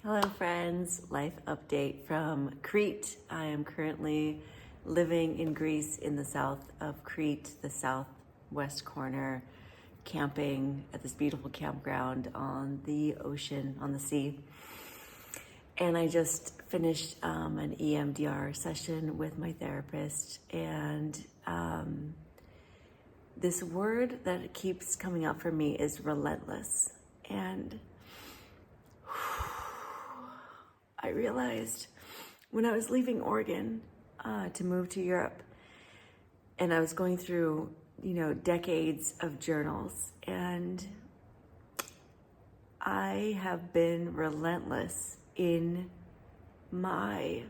Hello friends, life update from Crete. I am currently living in Greece in the south of Crete, the southwest corner, camping at this beautiful campground on the ocean, on the sea. And I just finished an EMDR session with my therapist, and this word that keeps coming up for me is relentless. And I realized when I was leaving Oregon to move to Europe, and I was going through, decades of journals, and I have been relentless in my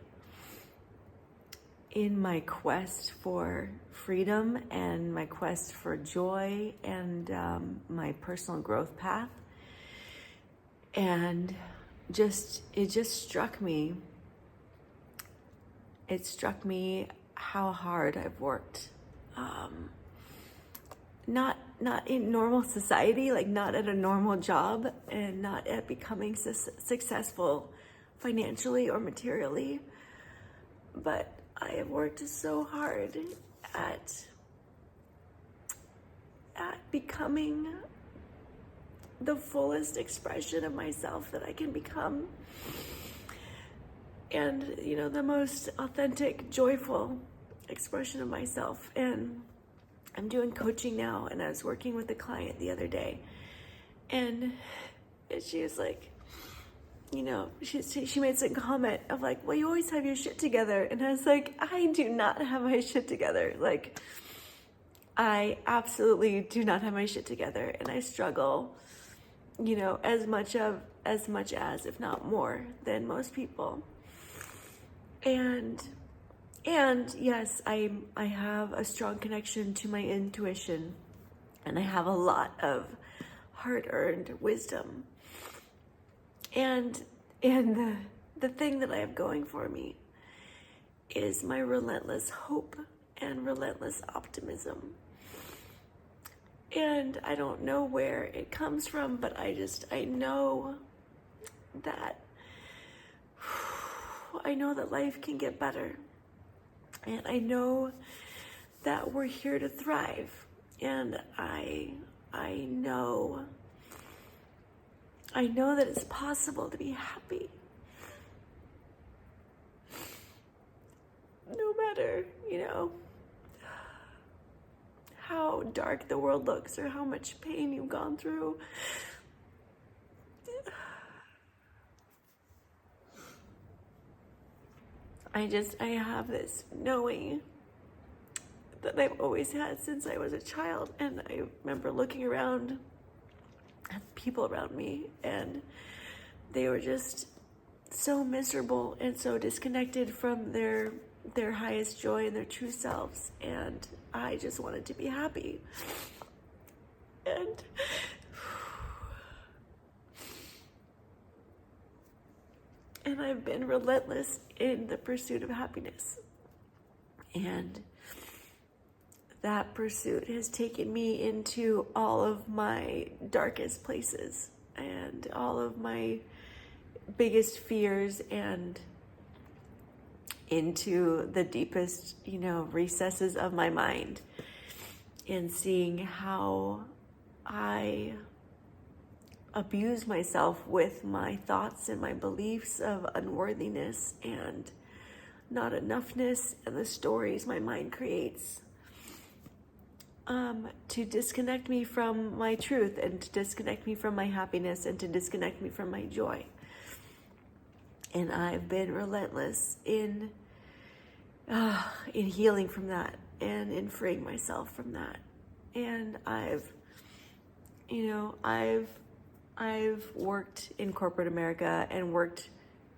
quest for freedom and my quest for joy and my personal growth path. And it just struck me. It struck me how hard I've worked. Not in normal society, like not at a normal job, and not at becoming successful financially or materially. But I have worked so hard at becoming the fullest expression of myself that I can become. And, the most authentic, joyful expression of myself. And I'm doing coaching now, and I was working with a client the other day, and she was like, she made some comment of like, well, you always have your shit together. And I was like, I do not have my shit together. Like, I absolutely do not have my shit together. And I struggle, as much as, if not more than most people. And yes, I have a strong connection to my intuition, and I have a lot of hard-earned wisdom. And the thing that I have going for me is my relentless hope and relentless optimism. And I don't know where it comes from, but I know that life can get better. And I know that we're here to thrive. And I know that it's possible to be happy. No matter, how dark the world looks or how much pain you've gone through. I have this knowing that I've always had since I was a child. And I remember looking around at people around me, and they were just so miserable and so disconnected from their highest joy and their true selves. And I just wanted to be happy. And I've been relentless in the pursuit of happiness. And that pursuit has taken me into all of my darkest places and all of my biggest fears, and into the deepest, recesses of my mind, and seeing how I abuse myself with my thoughts and my beliefs of unworthiness and not enoughness, and the stories my mind creates to disconnect me from my truth, and to disconnect me from my happiness, and to disconnect me from my joy. And I've been relentless in healing from that, and in freeing myself from that. And I've worked in corporate America and worked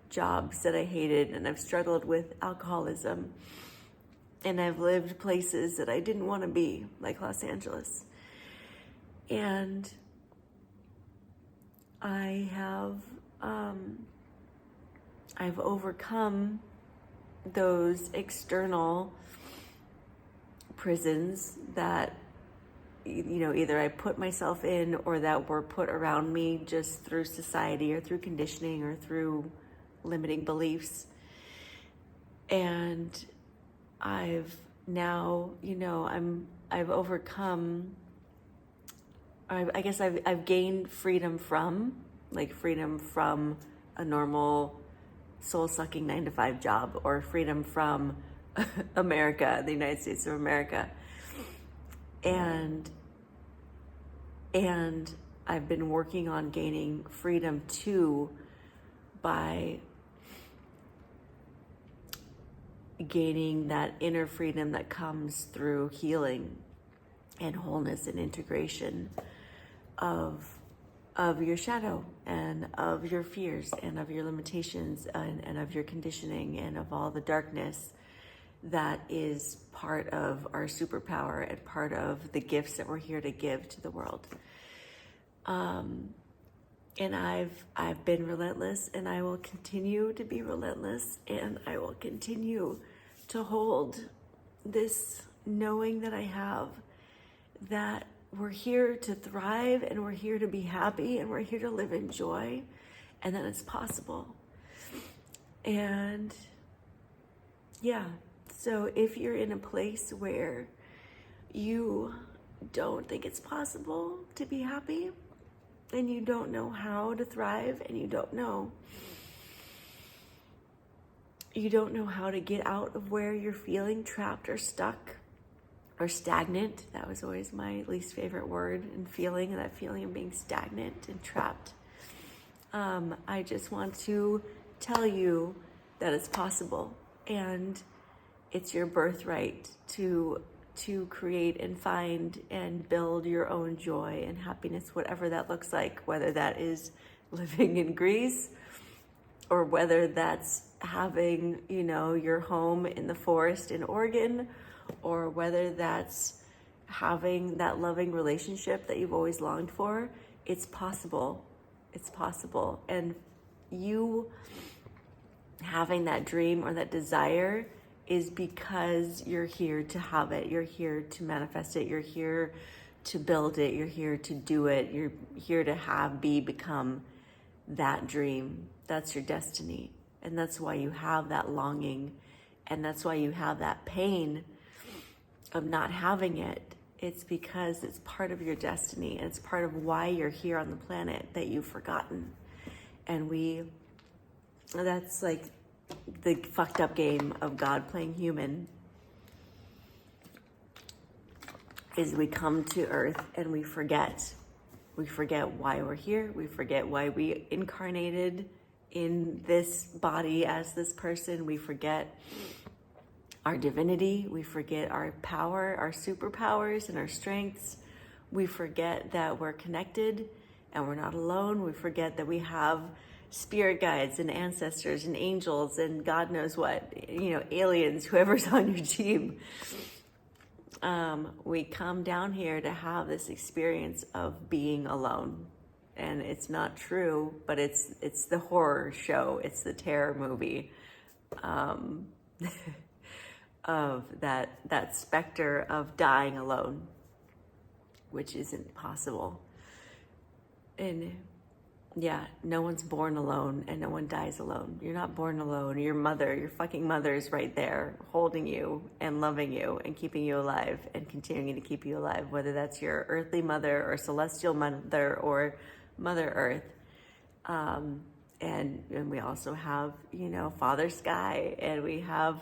jobs that I hated, and I've struggled with alcoholism, and I've lived places that I didn't want to be, like Los Angeles. And I've overcome those external prisons that either I put myself in or that were put around me just through society or through conditioning or through limiting beliefs. And I've now, I've overcome, I guess I've gained freedom from a normal soul-sucking 9-to-5 job, or freedom from America, the United States of America. And I've been working on gaining freedom too by gaining that inner freedom that comes through healing and wholeness and integration of your shadow and of your fears and of your limitations and of your conditioning and of all the darkness that is part of our superpower and part of the gifts that we're here to give to the world. And I've been relentless, and I will continue to be relentless, and I will continue to hold this knowing that I have, that we're here to thrive, and we're here to be happy, and we're here to live in joy, and that it's possible. And yeah, so if you're in a place where you don't think it's possible to be happy, and you don't know how to thrive, and you don't know how to get out of where you're feeling trapped or stuck or stagnant. That was always my least favorite word, and feeling, that feeling of being stagnant and trapped. I just want to tell you that it's possible, and it's your birthright to create and find and build your own joy and happiness, whatever that looks like, whether that is living in Greece, or whether that's having, your home in the forest in Oregon, or whether that's having that loving relationship that you've always longed for. It's possible. It's possible. And you having that dream or that desire is because you're here to have it. You're here to manifest it. You're here to build it. You're here to do it. You're here to become that dream. That's your destiny. And that's why you have that longing. And that's why you have that pain of not having it. It's because it's part of your destiny. And it's part of why you're here on the planet that you've forgotten. And that's like the fucked up game of God playing human, is we come to earth and we forget why we're here. We forget why we incarnated in this body as this person. We forget our divinity. We forget our power, our superpowers and our strengths. We forget that we're connected and we're not alone. We forget that we have spirit guides and ancestors and angels and God knows what, aliens, whoever's on your team. We come down here to have this experience of being alone. And it's not true, but it's the horror show. It's the terror movie of that specter of dying alone, which isn't possible. And yeah, no one's born alone and no one dies alone. You're not born alone. Your fucking mother is right there holding you and loving you and keeping you alive and continuing to keep you alive, whether that's your earthly mother or celestial mother or Mother Earth. And we also have, Father Sky, and we have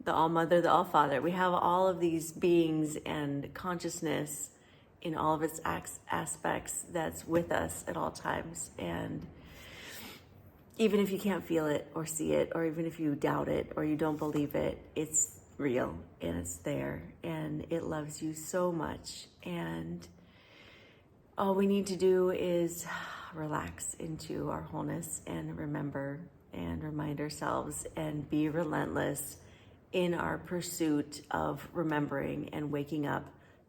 the All Mother, the All Father. We have all of these beings and consciousness in all of its aspects that's with us at all times. And even if you can't feel it or see it, or even if you doubt it or you don't believe it, it's real and it's there and it loves you so much. And all we need to do is relax into our wholeness and remember and remind ourselves and be relentless in our pursuit of remembering and waking up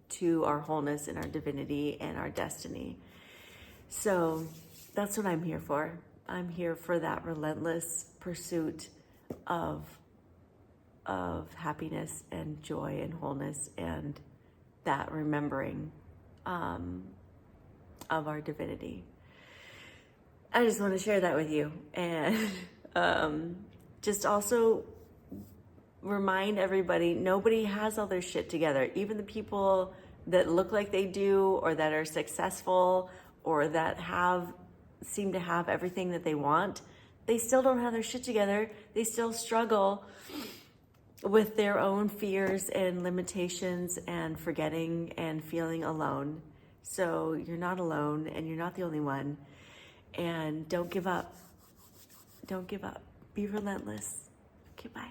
to our wholeness and our divinity and our destiny. So that's what I'm here for. I'm here for that relentless pursuit of happiness and joy and wholeness, and that remembering of our divinity. I just want to share that with you, and just also remind everybody, nobody has all their shit together. Even the people that look like they do, or that are successful, or that seem to have everything that they want, they still don't have their shit together. They still struggle with their own fears and limitations and forgetting and feeling alone. So you're not alone, and you're not the only one. And don't give up. Don't give up. Be relentless. Okay, bye.